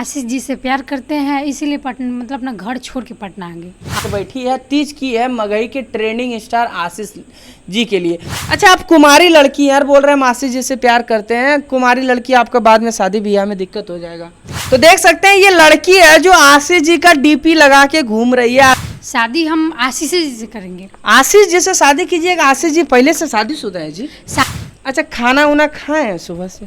आशीष जी से प्यार करते हैं इसीलिए मतलब अपना घर छोड़ के पटना आ गए। तो बैठी है तीज की है मगही के ट्रेंडिंग स्टार आशीष जी के लिए। अच्छा, आप कुमारी लड़की यार बोल रहे हैं हम आशीष जी से प्यार करते हैं। कुमारी लड़की आपका बाद में शादी ब्याह में दिक्कत हो जाएगा। तो देख सकते हैं ये लड़की है जो आशीष जी का डीपी लगा के घूम रही है। शादी हम आशीष जी से करेंगे। आशीष जी से शादी कीजिएगा। आशीष जी पहले से शादीशुदा है जी। अच्छा, खाना उना खाए हैं सुबह से?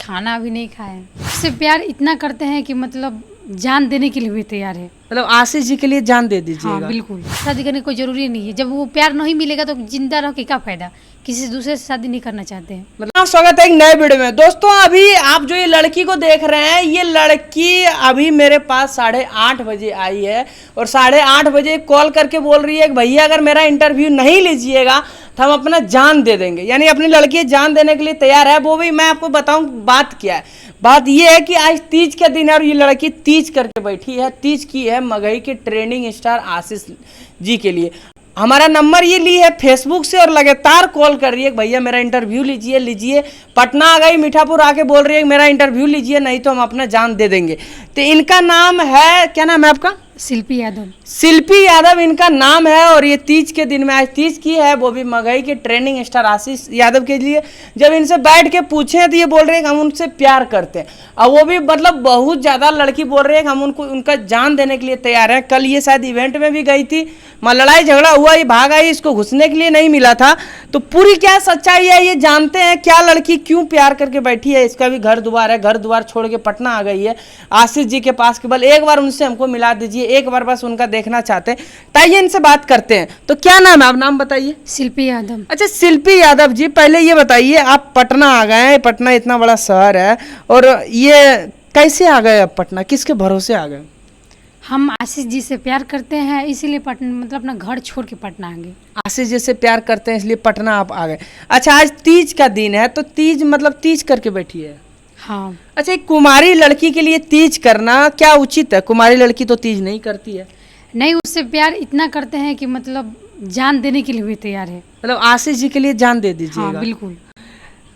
खाना अभी नहीं खाए। उससे प्यार इतना करते हैं कि मतलब जान देने के लिए भी तैयार है। मतलब आशीष जी के लिए जान दे दीजिएगा। हाँ बिल्कुल, शादी करने की कोई जरूरी नहीं है। जब वो प्यार नहीं मिलेगा तो जिंदा रह के क्या फायदा। किसी दूसरे से शादी नहीं करना चाहते हैं। मतलब स्वागत है एक नए वीडियो में। दोस्तों, अभी आप जो ये लड़की को देख रहे हैं, ये लड़की अभी मेरे पास 8:30 बजे आई है और 8:30 बजे कॉल करके बोल रही है कि भैया अगर मेरा इंटरव्यू नहीं लीजिएगा तो हम अपना जान दे देंगे। यानी अपनी लड़की जान देने के लिए तैयार है। वो भी मैं आपको बताऊं बात क्या है। बात ये है कि आज तीज का दिन है और ये लड़की तीज करके बैठी है। तीज की है मगही के ट्रेंडिंग स्टार आशीष जी के लिए। हमारा नंबर ये ली है फेसबुक से और लगातार कॉल कर रही है भैया मेरा इंटरव्यू लीजिए। पटना आ गई, मीठापुर आके बोल रही है मेरा इंटरव्यू लीजिए, नहीं तो हम अपना जान दे देंगे। तो इनका नाम है, क्या नाम है आपका? शिल्पी यादव। शिल्पी यादव इनका नाम है और ये तीज के दिन में आज तीज की है, वो भी मगही के ट्रेंडिंग स्टार आशीष यादव के लिए। जब इनसे बैठ के पूछे तो ये बोल रहे हैं कि हम उनसे प्यार करते हैं। और वो भी मतलब बहुत ज़्यादा लड़की बोल रही है कि हम उनका जान देने के लिए तैयार हैं। कल ये शायद इवेंट में भी गई थी, लड़ाई झगड़ा हुआ, ये भाग आई, इसको घुसने के लिए नहीं मिला था। तो पूरी क्या सच्चाई है ये जानते हैं। क्या लड़की क्यों प्यार करके बैठी है, इसका भी घर द्वार है, घर द्वार छोड़ के पटना आ गई है आशीष जी के पास। केवल एक बार उनसे हमको मिला दीजिए, एक बार बस उनका देखना चाहते हैं। ताइए इनसे बात करते हैं। तो क्या नाम है? आप नाम बताइए। शिल्पी यादव। अच्छा, शिल्पी यादव जी, पहले ये बताइए आप पटना आ गए हैं। पटना इतना बड़ा शहर है और ये कैसे आ गए आप पटना, किसके भरोसे आ गए? हम आशीष जी से प्यार करते हैं इसीलिए पटना मतलब अपना घर छोड़ के पटना आ गए। आशीष जी से प्यार करते हैं इसलिए पटना आप आ गए। अच्छा, आज तीज का दिन है तो तीज मतलब तीज करके बैठी है। हाँ। अच्छा, एक कुमारी लड़की के लिए तीज करना क्या उचित है? कुमारी लड़की तो तीज नहीं करती है। नहीं, उससे प्यार इतना करते हैं कि मतलब जान देने के लिए भी तैयार है। मतलब आशीष जी के लिए जान दे दीजिएगा। हाँ बिल्कुल।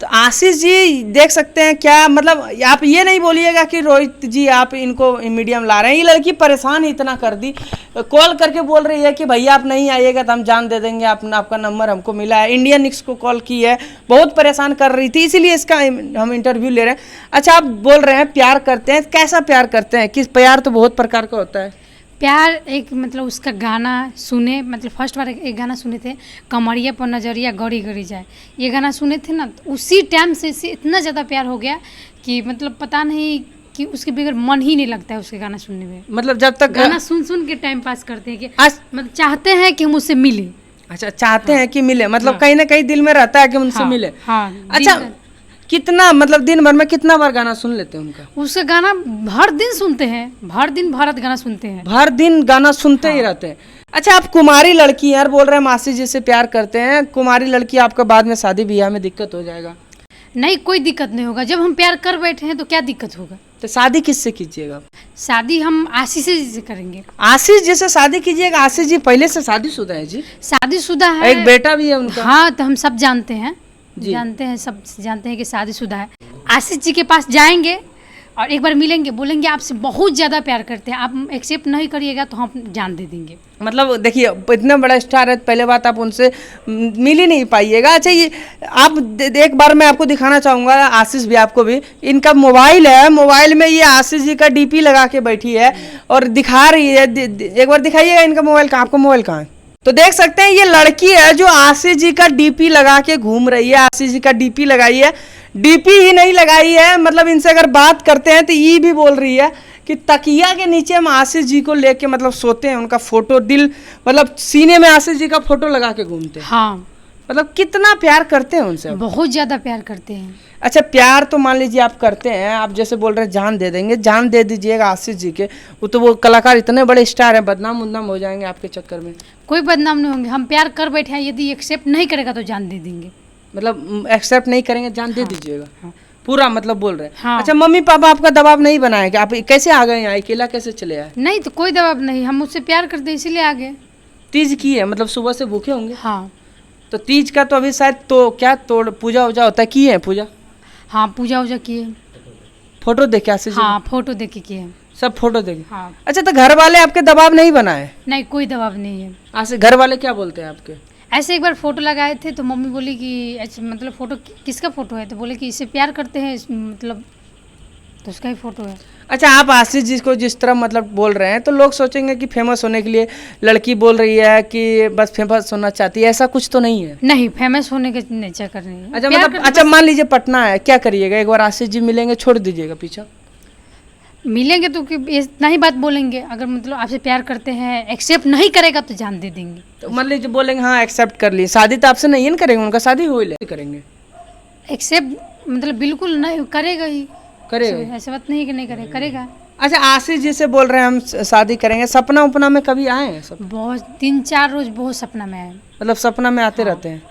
तो आशीष जी देख सकते हैं क्या, मतलब आप ये नहीं बोलिएगा कि रोहित जी आप इनको मीडियम ला रहे हैं। ये लड़की परेशान इतना कर दी, कॉल करके बोल रही है कि भैया आप नहीं आइएगा तो हम जान दे देंगे। आपका नंबर हमको मिला है, इंडियन निक्स को कॉल की है, बहुत परेशान कर रही थी, इसीलिए इसका हम इंटरव्यू ले रहे हैं। अच्छा, आप बोल रहे हैं प्यार करते हैं, कैसा प्यार करते हैं? किस प्यार तो बहुत प्रकार का होता है। प्यार एक मतलब उसका गाना सुने, मतलब फर्स्ट बार एक गाना सुने थे, कमरिया पर नजरिया गड़ी गड़ी जाए, ये गाना सुने थे ना, तो उसी टाइम से इतना ज़्यादा प्यार हो गया कि मतलब पता नहीं कि उसके बगैर मन ही नहीं लगता है उसके गाना सुनने में। मतलब जब तक गाना सुन के टाइम पास करते हैं कि मतलब चाहते हैं कि हम उससे मिले। अच्छा, चाहते हैं कि मिले, मतलब कहीं ना कहीं दिल में रहता है कि उनसे मिले। हाँ। अच्छा, कितना मतलब दिन भर में कितना बार गाना सुन लेते हैं उनका? उसका गाना हर दिन सुनते हैं, हर दिन भारत गाना सुनते हैं, हर दिन गाना सुनते ही रहते हैं। अच्छा, आप कुमारी लड़की यार बोल रहे हैं आशीष जी से प्यार करते हैं। कुमारी लड़की आपका बाद में शादी ब्याह में दिक्कत हो जाएगा। नहीं, कोई दिक्कत नहीं होगा। जब हम प्यार कर बैठे हैं तो क्या दिक्कत होगा। तो शादी किससे कीजिएगा? शादी हम आशीष जी से करेंगे। आशीष जी से शादी कीजिएगा। आशीष जी पहले से शादीशुदा है जी। शादीशुदा है, एक बेटा भी है उनका। हाँ, तो हम सब जानते हैं, सब जानते हैं कि शादीशुदा है। आशीष जी के पास जाएंगे और एक बार मिलेंगे, बोलेंगे आपसे बहुत ज़्यादा प्यार करते हैं, आप एक्सेप्ट नहीं करिएगा तो हम जान दे देंगे। मतलब देखिए इतना बड़ा स्टार है, पहले बात आप उनसे मिल ही नहीं पाइएगा। अच्छा, ये आप एक बार मैं आपको दिखाना चाहूँगा, आशीष भी आपको भी, इनका मोबाइल है, मोबाइल में ये आशीष जी का डीपी लगा के बैठी है और दिखा रही है। एक बार दिखाइएगा इनका मोबाइल कहाँ, आपका मोबाइल कहाँ है? तो देख सकते हैं ये लड़की है जो आशीष जी का डीपी लगा के घूम रही है। आशीष जी का डीपी लगाई है, डीपी ही नहीं लगाई है, मतलब इनसे अगर बात करते हैं तो ये भी बोल रही है कि तकिया के नीचे हम आशीष जी को लेके मतलब सोते हैं, उनका फोटो दिल मतलब सीने में आशीष जी का फोटो लगा के घूमते हैं। हाँ, मतलब कितना प्यार करते हैं उनसे? बहुत ज़्यादा प्यार करते हैं। अच्छा, प्यार तो मान लीजिए आप करते हैं, आप जैसे बोल रहे हैं जान दे देंगे, जान दे दीजिएगा आशीष जी के। वो कलाकार इतने बड़े स्टार हैं, बदनाम उदनाम हो जाएंगे आपके चक्कर में। कोई बदनाम नहीं होंगे, हम प्यार कर बैठे हैं, यदि एक्सेप्ट नहीं करेगा तो जान दे देंगे। मतलब एक्सेप्ट नहीं करेंगे, जान दे दीजिएगा। हाँ। पूरा मतलब बोल रहे हैं। हाँ। अच्छा, मम्मी पापा आपका दबाव नहीं बनाया कि आप कैसे आ गए यहाँ, अकेला कैसे चले आए? नहीं, तो कोई दबाव नहीं, हम उससे प्यार करते हैं इसीलिए आ गए। तीज की है मतलब सुबह से भूखे होंगे। हाँ। तो तीज का तो अभी शायद तो क्या पूजा वूजा होता है, की है पूजा? हाँ, पूजा वूजा किए। फोटो देखे आशीष जी? हाँ, फोटो देख के किए। सब फोटो देखे? हाँ। अच्छा, तो घर वाले आपके दबाव नहीं बनाए? नहीं, कोई दबाव नहीं है। आशीष, घर वाले क्या बोलते हैं आपके? ऐसे एक बार फोटो लगाए थे तो मम्मी बोली कि अच्छा मतलब फोटो किसका फोटो है, तो बोले कि इससे प्यार करते हैं मतलब, तो उसका ही फोटो है। अच्छा, आप आशीष जी को जिस तरह मतलब बोल रहे हैं तो लोग सोचेंगे कि फेमस होने के लिए लड़की बोल रही है कि बस फेमस होना चाहती है, ऐसा कुछ तो नहीं है? नहीं, फेमस होने के नेचर कर रही है। अच्छा मतलब, अच्छा मान लीजिए पटना है, क्या करिएगा? एक बार आशीष जी मिलेंगे, छोड़ दीजिएगा पीछा? मिलेंगे तो कि इतना ही बात बोलेंगे, अगर मतलब आपसे प्यार करते हैं, एक्सेप्ट नहीं करेगा तो जान दे देंगे। तो मान लीजिए बोलेंगे हाँ एक्सेप्ट कर ली, शादी तो आपसे नहीं है ना करेंगे, उनका शादी हो ही करेंगे? एक्सेप्ट मतलब बिल्कुल नहीं करेगा ही, करेगा? ऐसा बात नहीं कि नहीं करेगा, करेगा। अच्छा, आशीष जी से बोल रहे हैं हम शादी करेंगे, सपना उपना में कभी आए हैं? सब बहुत 3-4 रोज बहुत सपना में आए। मतलब सपना में आते रहते हैं?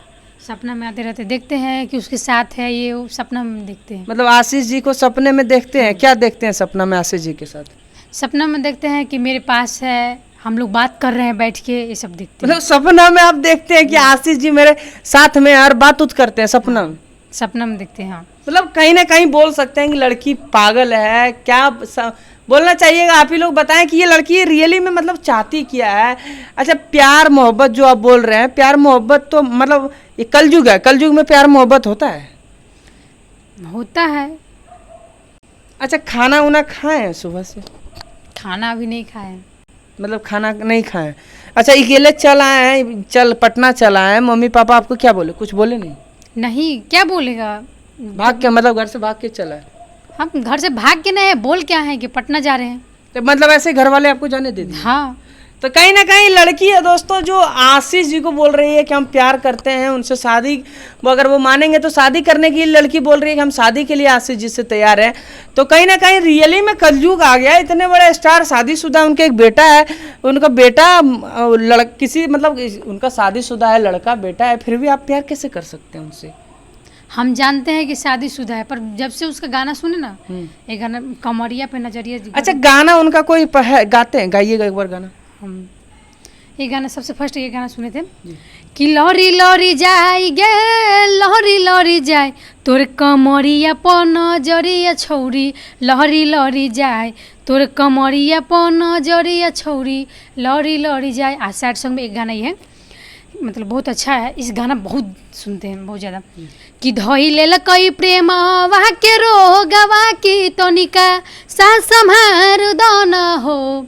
सपना में आते रहते, देखते हैं कि उसके साथ है ये, वो सपना में देखते हैं। मतलब आशीष जी को सपने में देखते हैं? क्या देखते हैं सपना में आशीष जी के साथ? सपना में देखते हैं कि मेरे पास है, हम लोग बात कर रहे हैं बैठ के, ये सब देखते हैं। मतलब सपना में आप देखते हैं कि आशीष जी मेरे साथ में और बात उत करते हैं सपना में? सपना में देखते हैं, हाँ। मतलब कहीं ना कहीं बोल सकते हैं कि लड़की पागल है क्या? बोलना चाहिएगा, आप ही लोग बताएं कि ये लड़की रियली में मतलब चाहती क्या है? अच्छा, प्यार मोहब्बत जो आप बोल रहे हैं, प्यार मोहब्बत तो मतलब ये कलयुग है, कलयुग में प्यार मोहब्बत होता है? होता है। अच्छा, खाना उना खाए हैं सुबह से? खाना अभी नहीं खाए। मतलब खाना नहीं खाए? अच्छा, अकेले चल आए हैं, चल पटना चला है, मम्मी पापा आपको क्या बोले? कुछ बोले नहीं? नहीं, क्या बोलेगा? भाग के मतलब घर से भाग के चला है? हम घर से भाग के नहीं है, बोल क्या है कि पटना जा रहे हैं। तो मतलब ऐसे घर वाले आपको जाने दे दिए? हाँ। तो कहीं ना कहीं लड़की है दोस्तों जो आशीष जी को बोल रही है कि हम प्यार करते हैं उनसे, शादी वो अगर वो मानेंगे तो शादी करने की लड़की बोल रही है कि हम शादी के लिए आशीष जी से तैयार हैं। तो कहीं ना कहीं रियली में कलयुग आ गया। इतने बड़े स्टार, शादीशुदा, उनके एक बेटा है, उनका बेटा किसी मतलब उनका शादीशुदा है, लड़का बेटा है, फिर भी आप प्यार कैसे कर सकते हैं उनसे? हम जानते हैं कि शादीशुदा है, पर जब से उसका गाना सुने ना, ये गाना कमरिया पे नजरिया। अच्छा, गाना उनका कोई गाते हैं? गाइएगा एक बार गाना। हम ये गाना सबसे फर्स्ट ये गाना सुने थे कि लहरी लहरी जाए गे, लहरी लहरी जाए तोर कमरिया पर नजरिया छौरी, लहरी लहरी जाए तोर कमरिया पर नजरिया छौरी, लहरी लहरी जाए। आज सैड सॉन्ग में एक गाना ही है, मतलब बहुत अच्छा है। इस गाना बहुत सुनते हैं, बहुत ज़्यादा। कि धोई ले कई प्रेम वहाँ के रोगवा की तनिका सा संहार दाना हो,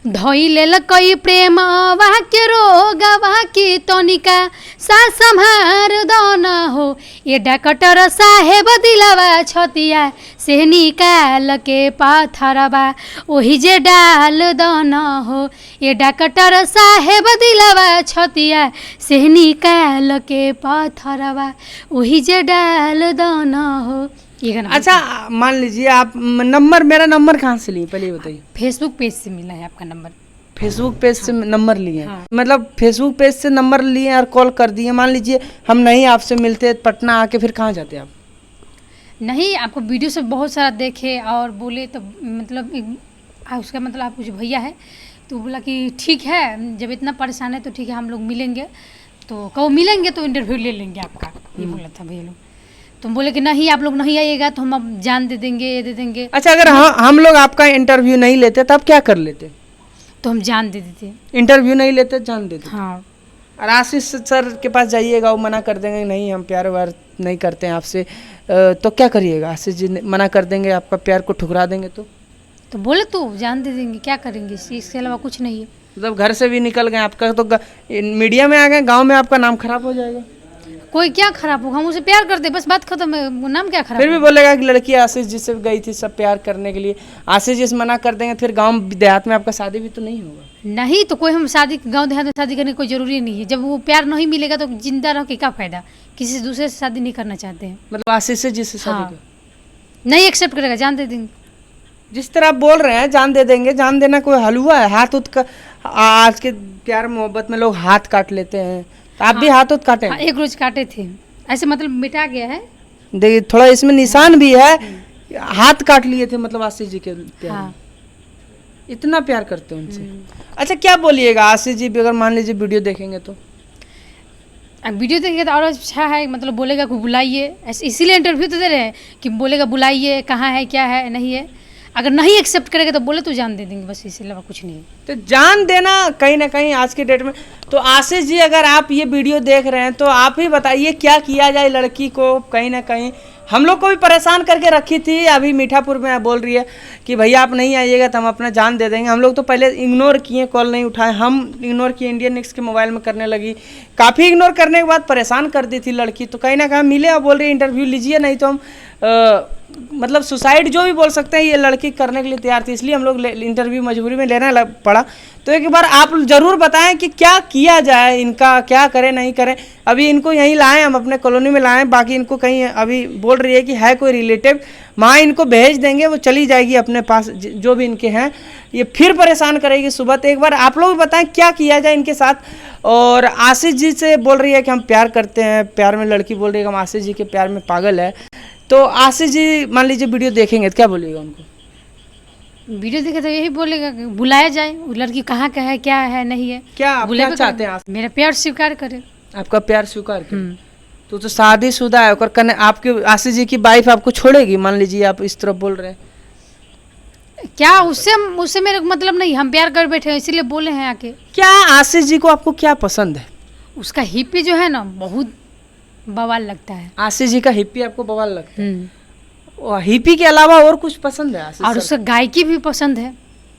धोई ले कई प्रेम वहाँ के रोगवा की तनिका सा संहार दाना हो, ये डॉक्टर साहेब दिलवा छतिया से निकाल के पाथरवा वही जे डाल दाना हो, ये डॉक्टर साहेब दिलवा छतिया से निकाल के पाथरवा वही जे डाल दाना हो। ये गाना। अच्छा, मान लीजिए आप नंबर, मेरा नंबर कहाँ से लिए पहले ये बताइए? फेसबुक पेज से मिला है आपका नंबर। फेसबुक पेज से नंबर लिए? हाँ। मतलब फेसबुक पेज से नंबर लिए और कॉल कर दिए। मान लीजिए हम नहीं आपसे मिलते पटना आके, फिर कहाँ जाते आप? नहीं, आपको वीडियो से बहुत सारा देखे और बोले तो मतलब उसका मतलब आप कुछ भैया है तो बोला कि ठीक है, जब इतना परेशान है तो ठीक है हम लोग मिलेंगे, तो कहो मिलेंगे तो इंटरव्यू ले लेंगे आपका, ये बोला था भैया लोग। तो बोले कि नहीं आप लोग नहीं आइएगा तो हम अब जान दे देंगे, ये दे देंगे। अच्छा, अगर हम लोग आपका इंटरव्यू नहीं लेते तब क्या कर लेते? तो हम जान दे देते। इंटरव्यू नहीं लेते, जान देते? हाँ। और आशीष सर के पास जाइएगा, वो मना कर देंगे नहीं हम प्यार व्यार नहीं करते हैं आपसे, तो क्या करिएगा? आशीष जी मना कर देंगे, आपका प्यार को ठुकरा देंगे तो बोले तो जान दे देंगे, क्या करेंगे, इसके अलावा कुछ नहीं है। मतलब घर से भी निकल गए आपका तो मीडिया में आ गए, गाँव में आपका नाम खराब हो जाएगा। कोई क्या खराब होगा, हम उसे प्यार करते बस, बात खत्म है, नाम क्या खराब? फिर भी बोलेगा कि लड़की आशीष जी से गई थी सब प्यार करने के लिए, आशीष जी से मना कर देंगे, फिर गांव देहात में आपका शादी भी तो नहीं होगा। नहीं तो कोई हम शादी गांव देहात में शादी करने की कोई जरूरी नहीं है। जब वो प्यार नहीं मिलेगा तो जिंदा रह के क्या फायदा, किसी से दूसरे से शादी नहीं करना चाहते हैं। मतलब आशीष जी से शादी हाँ। नहीं एक्सेप्ट करेगा, जान दे देंगे। जिस तरह आप बोल रहे हैं जान दे देंगे, जान देना कोई हलवा है? हाथ उत का आज के प्यार मोहब्बत में लोग हाथ काट लेते हैं, तो आप भी हाथ उत काटे? हाँ, एक रोज काटे थे, ऐसे मतलब मिटा गया है। देखिए थोड़ा इसमें निशान भी है, हाथ काट लिए थे मतलब आशीष जी के प्यार में। इतना प्यार करते हैं उनसे। अच्छा, क्या बोलिएगा आशीष जी भी अगर मान लीजिए वीडियो देखेंगे तो? अब वीडियो देखेगा तो और अच्छा है, मतलब बोलेगा कि बुलाइए, इसीलिए इंटरव्यू तो दे रहे हैं कि बोलेगा बुलाइए, कहाँ है, क्या है, नहीं है। अगर नहीं एक्सेप्ट करेगा तो बोले तो जान दे देंगे, बस इसके अलावा कुछ नहीं है। तो जान देना कहीं ना कहीं आज की डेट में। तो आशीष जी, अगर आप ये वीडियो देख रहे हैं तो आप ही बताइए क्या किया जाए लड़की को। कहीं ना कहीं हम लोग को भी परेशान करके रखी थी। अभी मीठापुर में बोल रही है कि भैया आप नहीं आइएगा तो हम अपना जान दे देंगे। हम लोग तो पहले इग्नोर किए, कॉल नहीं उठाए, हम इग्नोर किए, इंडियन नेक्स्ट के मोबाइल में करने लगी। काफ़ी इग्नोर करने के बाद परेशान कर दी थी लड़की। तो कहीं ना कहीं मिले और बोल रही है इंटरव्यू लीजिए, नहीं तो हम मतलब सुसाइड जो भी बोल सकते हैं, ये लड़की करने के लिए तैयार थी। इसलिए हम लोग इंटरव्यू मजबूरी में लेना पड़ा। तो एक बार आप ज़रूर बताएं कि क्या किया जाए, इनका क्या करें नहीं करें। अभी इनको यहीं लाएं, हम अपने कॉलोनी में लाएं। बाकी इनको कहीं अभी बोल रही है कि है कोई रिलेटिव, माँ इनको भेज देंगे, वो चली जाएगी अपने पास जो भी इनके हैं। ये फिर परेशान करेगी सुबह। तो एक बार आप लोग बताएं क्या किया जाए इनके साथ। और आशीष जी से बोल रही है कि हम प्यार करते हैं, प्यार में लड़की बोल रही है कि हम आशीष जी के प्यार में पागल है। तो आशीष जी मान लीजिए वीडियो देखेंगे तो क्या बोलिएगा उनको? वीडियो देखे तो यही बोलेगा कि बुलाया जाए, वो लड़की कहाँ का है, क्या है, नहीं है। क्या आप क्या चाहते हैं? मेरा प्यार स्वीकार करे। आपका प्यार स्वीकार करे तो शादीशुदा है और आपके आशीष जी की वाइफ आपको छोड़ेगी? मान लीजिए आप इस तरफ बोल रहे हैं, क्या उससे मेरा मतलब नहीं, हम प्यार कर बैठे हैं इसीलिए बोले हैं आके। क्या आशीष जी को आपको क्या पसंद है? उसका हिप्पी जो है ना बहुत बवाल लगता है। आशीष जी का हिप्पी आपको बवाल लगता है? और हिप्पी के अलावा और कुछ पसंद है आशीष? और उसका गायकी भी पसंद है,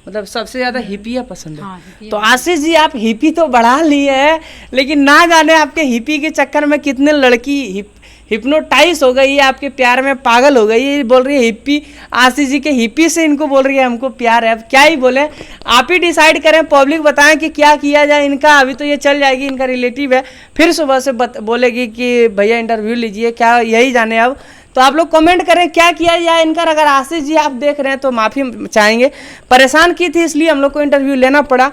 मतलब सबसे ज्यादा हिप्पियाँ पसंद है। हाँ, तो आशीष जी आप हिप्पी तो बढ़ा लिए हैं, लेकिन ना जाने आपके हिप्पी के चक्कर में कितने लड़की हिप्नोटाइज हो गई है, आपके प्यार में पागल हो गई है। बोल रही है हिप्पी, आशीष जी के हिप्पी से इनको बोल रही है हमको प्यार है। अब क्या ही बोले, आप ही डिसाइड करें, पब्लिक बताएं कि क्या किया जाए इनका। अभी तो ये चल जाएगी, इनका रिलेटिव है, फिर सुबह से बोलेगी कि भैया इंटरव्यू लीजिए, क्या यही जाने। अब तो आप लोग कमेंट करें क्या किया जाए इनका। अगर आशीष जी आप देख रहे हैं तो माफ़ी चाहेंगे, परेशान की थी इसलिए हम लोग को इंटरव्यू लेना पड़ा।